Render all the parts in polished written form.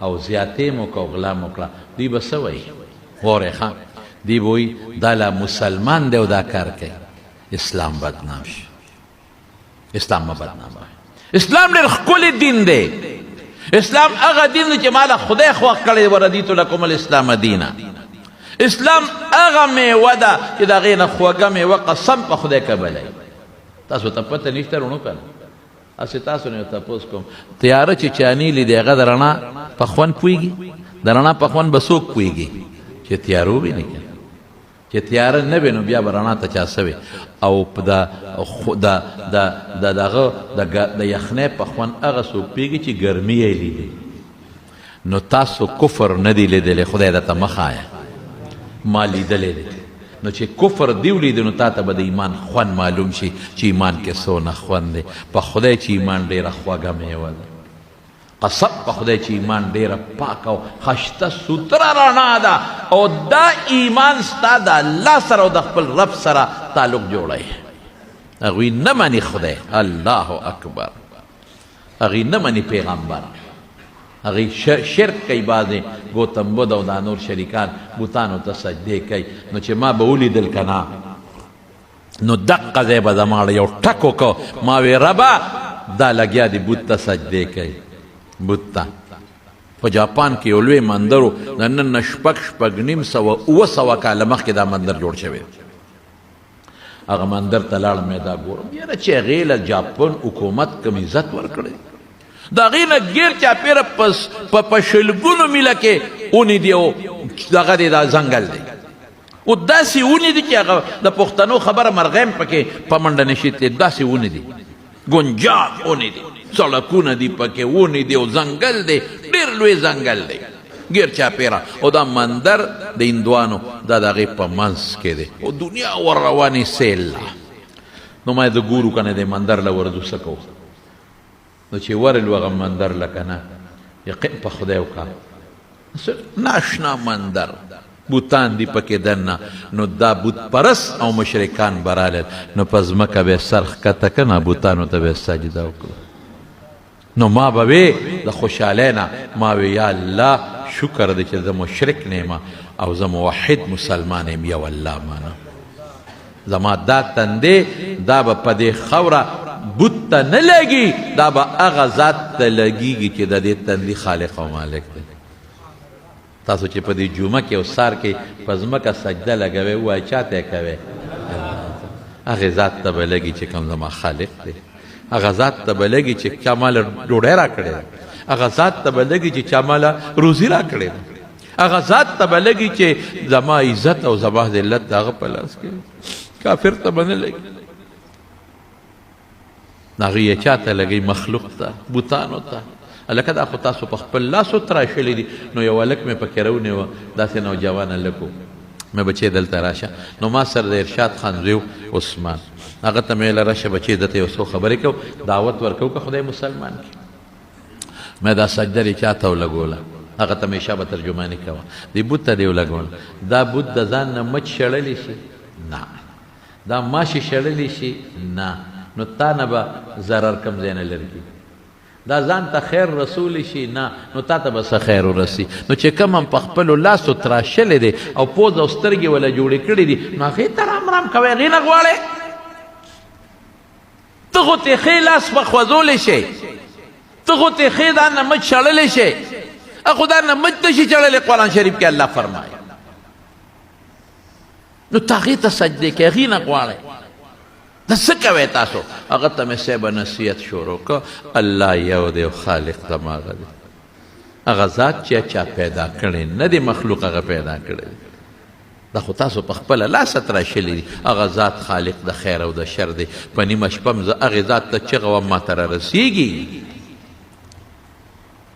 او زیاتې مو که او غلا مو کړه دوی به څه وایي غورې ښه دوی به وایي دا لا مسلمان دی او دا کار کوي اسلام بدنام شي اسلام مه بدناموئ اسلام ډېر ښکلی دین دی اسلام هغه دین دی چې ماله خدای خوښ کړی وردیتو لکم الاسلام دینا اسلام هغه میوه ده چې د هغې نه خوږه میوه قسم په خدای قبلوي تاسو ته پته نشته رونو که نه هسې تاسو نه یو تپوس کوم تیاره چې چا نیلي دی هغه د رڼا په خوند پوهېږي د رڼا په خوند به څوک پوهېږي چې تیاره وویني که چې تیاره نه وي نو بیا به رڼا ته چا څه وي او د یخنۍ په خوند هغه څوک پوهېږي چې ګرمي یې لیدي نو تاسو کفر نه دی لیدلی خدای درته مه ښایه ما لیدلی دی نو چې کفر دی ولیدې نو تا ته به د ایمان خوند معلوم شي چې ایمان کې څونه خوند دی په خدای چې ایمان ډېره خوږه میوه ده قسم په خدای چې ایمان ډېره پاک او ښایسته سوتره رڼا ده او دا ایمان ستا د الله سره او د خپل رب سره تعلق جوړوي هغوی نه مني خدای الله اکبر هغوی نه مني پیغمبر هغوی شرک کوي بعضې ګوتم بد او دا نور شریکان بوتانو ته سجدې کوي نو چې ما به ولیدل که نه نو دقه ځای به زما یو ټک وکړ ما وی ربه دا لګیا دی بوت ته سجدې کوي بوت ته په جاپان کې یو لوی مندر و د نن نه شپږ نیم سوه اوه سوه کاله مخکې دا مندر جوړ شوی هغه مندر ته لاړم مې دا ګورم یاره چې هغې له جاپان حکومت کوم عزت ورکړی د هغې نه ګیر چاپېره په شلګونو میله کې اونې دي او دغه دی دا ځنګل دی او داسې اونې دي چې هغه د پښتنو خبره مرغیم پکې په منډه نشي تللی داسې اونې دي ګنجاب اونې دي سړکونه دي پکې اونې دي او ځنګل دی ډېر لوی ځنګل دی ګیر چاپېره او دا مندر د هندوانو دا د هغې په منځ کې دی او دنیا ور روانې سیل نو ما د ګورو که نه دی مندر له ورځو څه کوو نو چې ورلو هغه مندر له که نه یقین په خدای وکړه ناشنا مندر بوتان دی پکې دننه نو دا بوت پرست او مشرکان برالل نو په ځمکه به یې سر ښکته که نه بوتانو ته به یې سجده وکړه نو ما به وی د خوشحالۍ نه ما وی یا الله شکر دی چې زه مشرک نه یم او زه موحد مسلمان یم یو الله مانه زما دا تندې دا به په دې خوره بوت ته نه لګي دا به هغه ذات ته لګیږي چې د دې تندي خالق او مالک دی تاسو چې په دې جمعه کې او سار کې په ځمکه سجده لګوئ ووایئ چا ته یې کوئ هغې ذات ته به لګي چې کوم زما خالق دی هغه ذات ته به لګي چې چا ماله ډوډۍ را کړې ده هغه ذات ته به لګي چې چا ماله روزي را کړې ده هغه ذات ته به لګي چې زما عزت او زما ذلت د هغه په لاس کې کافر ته به نه لګي هغې یې چا ته لګوي مخلوق ته بوتانو ته هلکه دا خو تاسو په خپل لاسو تراشلی دي نو یو هلک مې پکې رونیوه داسې نوجوان هلک و مې بچې دلته راشه نو ما سره د ارشاد خان زوی عثمان هغه ته مې ویله راشه بچې دته یو څو خبرې کوو دعوت ورکوو که خدای مسلمان کړي مې دا سجده دې چا ته ولګوله هغه ته مې شابه ترجماني کوه دې بوت ته دې ولګوله دا بوت د ځان نه مچ شړلی شي نه دا ماشي شړلی شي نه نو تا نه به ضرر کم ځای نه لرګي دا ځان ته خیر رسولی شي نه نو تا ته به څه خیر ورسي نو چې کم هم په خپلو لاسو تراشلی دی او پوز او سترګې وله جوړې کړي دي نو هغې ته رام رام کوئ هغې نه غواړئ ته خو تې ښې لاس په خوځولی شئ ته خو تې ښې دا نه مچ شړلی شئ خو دا نه مچ نشي شړلی قرآن شریف کې الله فرمایي نو ته هغې ته سجدې کوئ هغې نه غواړئ دا څه کوئ تاسو هغه ته مې صاحبه نصیحت شروع که الله یو دی او خالق دماغه دی هغه ذات چې چا پیدا کړی نه دی مخلوق هغه پیدا کړی دا خو تاسو په خپله لاسه تراشلی دي هغه ذات خالق د خیر او د شر دی په نیمه شپه م زه هغې ذات ته چغه وم ما ته رارسېږي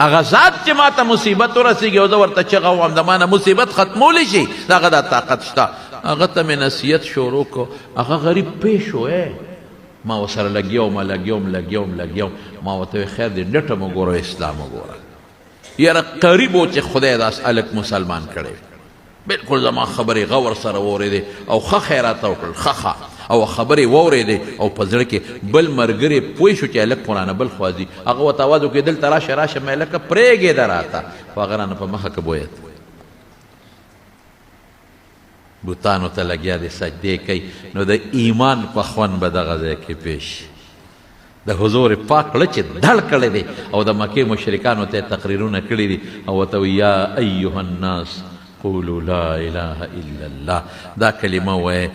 هغه ذات چې ما ته مصیبت ورسېږي او زه ورته چغه وم د ما نه مصیبت ختمولی شي د هغه دا طاقت شته هغه ته مې نصیحت شروع کو هغه غریب پیش و ما ورسره لګیوم ما ورته ویل خیر دی ډټه مو ګوره اسلام وګوره یاره قریب و چې خدای داس هلک مسلمان کړی بلکل زما خبرې غور سره واورېدې او ښه خیرات وکړل ښه او خبرې واورېدې او په زړه کې بل ملګری پوه شو چې هلک قرآن بل خوا ځي هغه ورته اواز وکړي دلته راشه مې هلکه پرېږدې ده راته خو هغه رانه په مخه کې بویت بوتانو ته لګیا دی سجدې کوي نو د ایمان په خوند به دغه ځای کې پیش د حضور پاک زړه چې دړ کړی دی او د مکې مشرکانو ته تقریرونه کړي دي او ورته وایي یا ایها الناس قولوا لا اله الا الله دا کلمه وایه